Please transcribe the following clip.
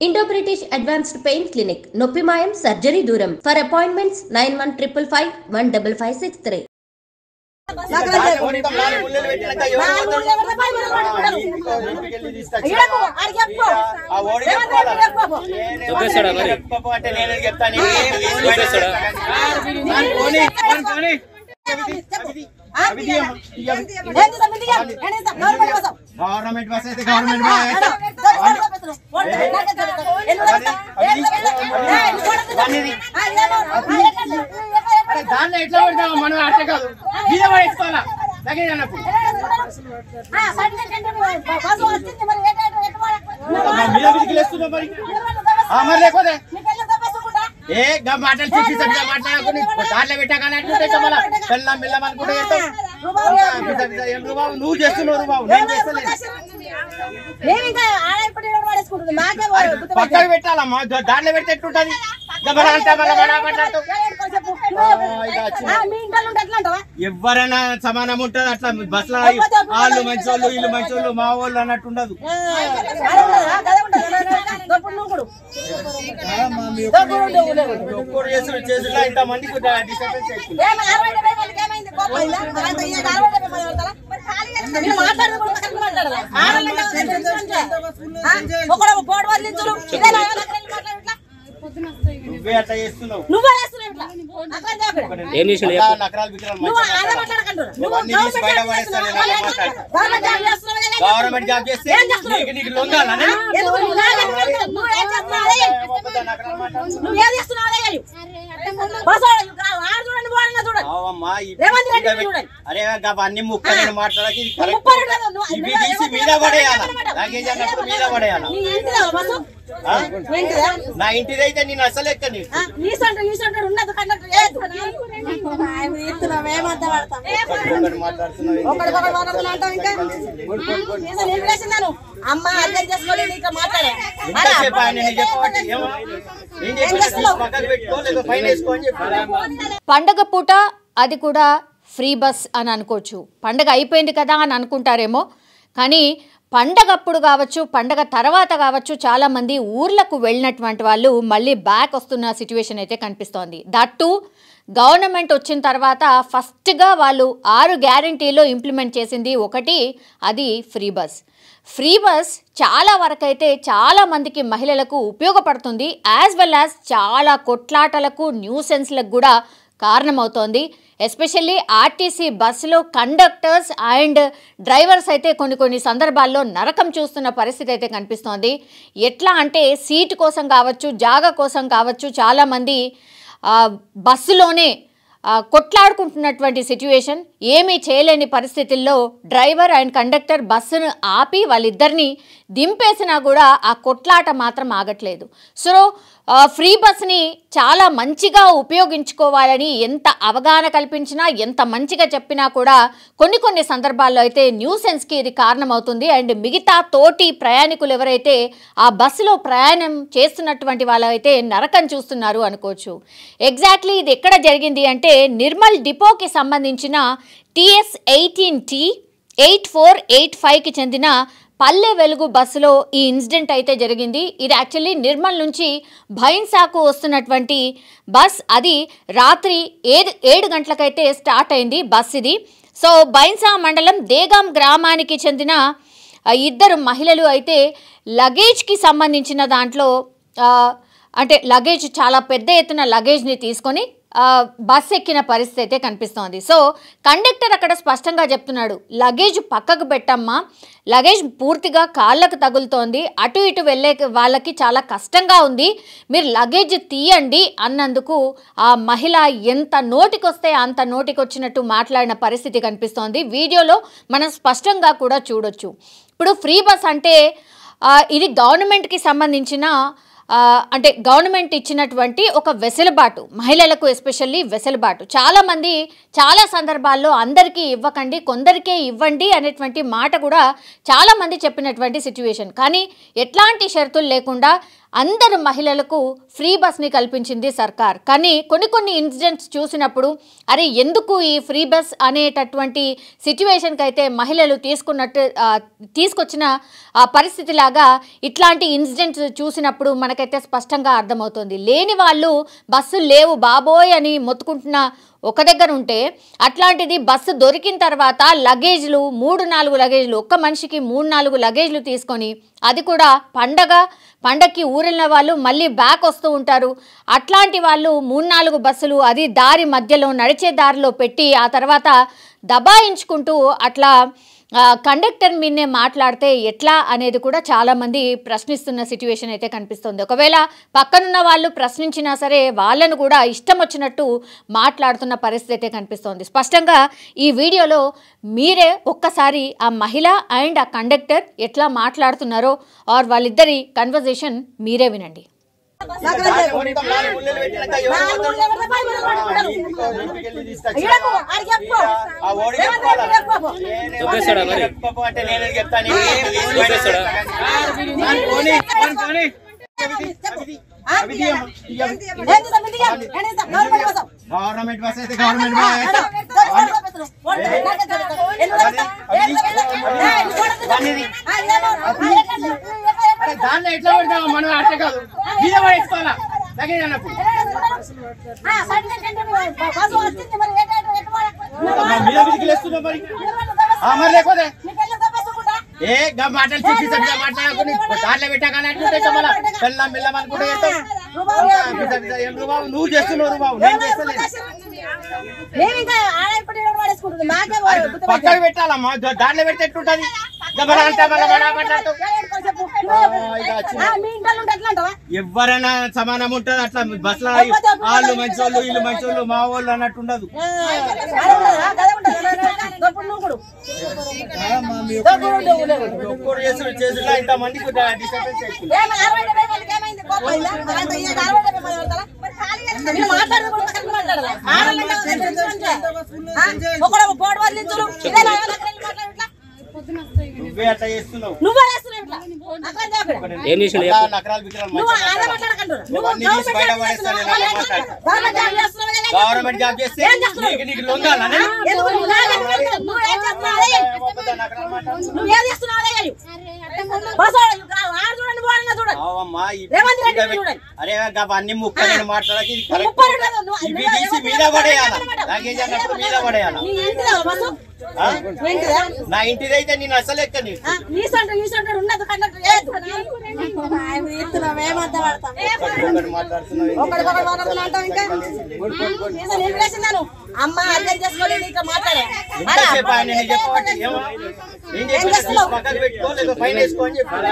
Indo British advanced pain clinic నొప్పిమాయం surgery దూరం for appointments 9155515563 government बस गवर्नमेंट దాన్ని ఎట్లా పెడతాము మనం అట్లా కాదు మీద పడేసుకోవాలా లగేజ్ అన్నప్పుడు మీద బిగిలేస్తున్నా మరి మరి లేకపోతే ఏ మాటలు చెప్పి మాట్లాడుకుని దాంట్లో పెట్టాకన్నట్టుంటే చెప్పాలా బెల్లం బెల్లం అనుకుంటే నువ్వు చేస్తున్నావు బాబు నేను చేస్తలేదు పక్కన పెట్టాలమ్మా దాంట్లో పెడితే ఎట్లుంటది ఎవరైనా సమానం ఉంటది అట్లా బస్సులో వాళ్ళు మంచోళ్ళు వీళ్ళు మంచోళ్ళు మా వాళ్ళు అన్నట్టు ఉండదు ఒక్కరు చేసుడు ఇంత మందికి నువ్వే అట్లా చేస్తున్నావు గవర్నమెంట్ జాబ్ చేస్తే నీకు లొంగాలనే అరే అన్ని ముక్క నేను మాట్లాడకి తీసి మీద పడేయాలి లగేజ్ అన్నప్పుడు మీద పడేయాలి నా ఇంటిదైతే నేను అసలు ఎక్కని పండగ పూట అది కూడా ఫ్రీ బస్ అని అనుకోవచ్చు. పండగ అయిపోయింది కదా అని అనుకుంటారేమో, కానీ పండగప్పుడు కావచ్చు, పండగ తర్వాత కావచ్చు, చాలామంది ఊర్లకు వెళ్ళినటువంటి వాళ్ళు మళ్ళీ బ్యాక్ వస్తున్న సిచ్యువేషన్ అయితే కనిపిస్తోంది. దట్టు గవర్నమెంట్ వచ్చిన తర్వాత ఫస్ట్గా వాళ్ళు 6 గ్యారంటీలో ఇంప్లిమెంట్ చేసింది ఒకటి, అది ఫ్రీ బస్. ఫ్రీ బస్ చాలా వరకైతే చాలామందికి మహిళలకు ఉపయోగపడుతుంది, యాజ్ వెల్ యాజ్ చాలా కొట్లాటలకు న్యూసెన్స్లకు కూడా కారణమవుతోంది. ఎస్పెషల్లీ ఆర్టీసీ బస్సులో కండక్టర్స్ అండ్ డ్రైవర్స్ అయితే కొన్ని సందర్భాల్లో నరకం చూస్తున్న పరిస్థితి అయితే కనిపిస్తోంది. ఎట్లా అంటే సీటు కోసం కావచ్చు, జాగా కోసం కావచ్చు, చాలామంది బస్సులోనే కొట్లాడుకుంటున్నటువంటి సిచ్యువేషన్. ఏమీ చేయలేని పరిస్థితుల్లో డ్రైవర్ అండ్ కండక్టర్ బస్సును ఆపి వాళ్ళిద్దరిని దింపేసినా కూడా ఆ కొట్లాట మాత్రం ఆగట్లేదు. సో ఫ్రీ బస్ని చాలా మంచిగా ఉపయోగించుకోవాలని ఎంత అవగాహన కల్పించినా, ఎంత మంచిగా చెప్పినా కూడా కొన్ని సందర్భాల్లో అయితే న్యూసెన్స్కి ఇది కారణమవుతుంది. అండ్ మిగతా తోటి ప్రయాణికులు ఎవరైతే ఆ బస్సులో ప్రయాణం చేస్తున్నటువంటి వాళ్ళైతే నరకం చూస్తున్నారు అనుకోవచ్చు. ఎగ్జాక్ట్లీ ఇది ఎక్కడ జరిగింది అంటే నిర్మల్ డిపోకి సంబంధించిన TS18T 8485కి చెందిన పల్లె వెలుగు బస్సులో ఈ ఇన్సిడెంట్ అయితే జరిగింది. ఇది యాక్చువల్లీ నిర్మల్ నుంచి భైన్సాకు వస్తున్నటువంటి బస్. అది రాత్రి 7 గంటలకైతే స్టార్ట్ అయింది బస్ ఇది. సో భైన్సా మండలం దేగాం గ్రామానికి చెందిన 2 మహిళలు అయితే లగేజ్కి సంబంధించిన దాంట్లో అంటే లగేజ్ చాలా పెద్ద ఎత్తున లగేజ్ని తీసుకొని బస్ ఎక్కిన పరిస్థితి అయితే కనిపిస్తోంది. సో కండక్టర్ అక్కడ స్పష్టంగా చెప్తున్నాడు, లగేజ్ పక్కకు పెట్టమ్మా, లగేజ్ పూర్తిగా కాళ్ళకు తగులుతోంది, అటు ఇటు వెళ్ళే వాళ్ళకి చాలా కష్టంగా ఉంది, మీరు లగేజ్ తీయండి అన్నందుకు ఆ మహిళ ఎంత నోటికొస్తే అంత నోటికొచ్చినట్టు మాట్లాడిన పరిస్థితి కనిపిస్తోంది. వీడియోలో మనం స్పష్టంగా కూడా చూడొచ్చు. ఇప్పుడు ఫ్రీ బస్ అంటే ఇది గవర్నమెంట్కి సంబంధించిన అంటే గవర్నమెంట్ ఇచ్చినటువంటి ఒక వెసులుబాటు, మహిళలకు ఎస్పెషల్లీ వెసులుబాటు. చాలామంది చాలా సందర్భాల్లో అందరికీ ఇవ్వకండి, కొందరికే ఇవ్వండి అనేటువంటి మాట కూడా చాలామంది చెప్పినటువంటి సిచ్యువేషన్. కానీ ఎట్లాంటి షరతులు లేకుండా అందరు మహిళలకు ఫ్రీ బస్ని కల్పించింది సర్కార్. కానీ కొన్ని ఇన్సిడెంట్స్ చూసినప్పుడు అరే ఎందుకు ఈ ఫ్రీ బస్ అనేటటువంటి సిచ్యువేషన్కి అయితే మహిళలు తీసుకొచ్చిన పరిస్థితి లాగా ఇట్లాంటి ఇన్సిడెంట్స్ చూసినప్పుడు మనకైతే స్పష్టంగా అర్థమవుతుంది. లేని వాళ్ళు బస్సులు లేవు బాబోయ్ అని మొత్తుకుంటున్న ఒక దగ్గర ఉంటే, అట్లాంటిది బస్సు దొరికిన తర్వాత లగేజ్లు 3-4 లగేజ్లు, ఒక్క మనిషికి 3-4 లగేజ్లు తీసుకొని, అది కూడా పండగకి ఊరెళ్ళిన వాళ్ళు మళ్ళీ బ్యాక్ వస్తూ ఉంటారు. అట్లాంటి వాళ్ళు 3-4 బస్సులు అది దారి మధ్యలో నడిచే దారిలో పెట్టి ఆ తర్వాత దబాయించుకుంటూ అట్లా కండక్టర్ మీదనే మాట్లాడితే ఎట్లా అనేది కూడా చాలామంది ప్రశ్నిస్తున్న సిచ్యువేషన్ అయితే కనిపిస్తుంది. ఒకవేళ పక్కనున్న వాళ్ళు ప్రశ్నించినా సరే వాళ్ళను కూడా ఇష్టం వచ్చినట్టు మాట్లాడుతున్న పరిస్థితి అయితే కనిపిస్తోంది. స్పష్టంగా ఈ వీడియోలో మీరే ఒక్కసారి ఆ మహిళ అండ్ ఆ కండక్టర్ ఎట్లా మాట్లాడుతున్నారో ఆర్ వాళ్ళిద్దరి కన్వర్జేషన్ మీరే వినండి. గవర్నమెంట్ బస్ అయితే గవర్నమెంట్ దాన్ని ఎట్లా పెడతాం మనం అట్లా కాదు మీద పడేసుకోవాలా లగేజ్ అన్నప్పుడు మీద విదికిలేస్తున్నాం మరి లేకపోతే ఏ మాటలు చెప్పి మాట్లాడుకుని దాంట్లో పెట్టాకనంటుంటే మళ్ళీ పెళ్ళం పిల్లం అనుకుంటే నువ్వు చేస్తున్నావు బాబు నేను చేస్తలేదు పక్కకు పెట్టాలమ్మా దాంట్లో పెడితే ఎట్లుంటది ఎవరైనా సమానం ఉంటది అట్లా బస్సులో వాళ్ళు మంచోళ్ళు వీళ్ళు మంచోళ్ళు మా వాళ్ళు అన్నట్టు ఉండదు. చేసులో ఇంతమందికి డిస్టర్బెన్స్ నువ్వే అట్లా చేస్తున్నావు. గవర్నమెంట్ జాబ్ చేస్తే నీకు లొంగాలని అరే అన్ని ముక్క నేను మాట్లాడకి ఇవి తీసి మీద పడేయాల లగేజ్ అన్నప్పుడు మీద పడేయాల. నా ఇంటిది అయితే నేను అసలు ఎక్కని అమ్మ అర్థం చేసుకోవాలి పక్కన పెట్టుకోలేదు పైన వేసుకో అని చెప్పాను.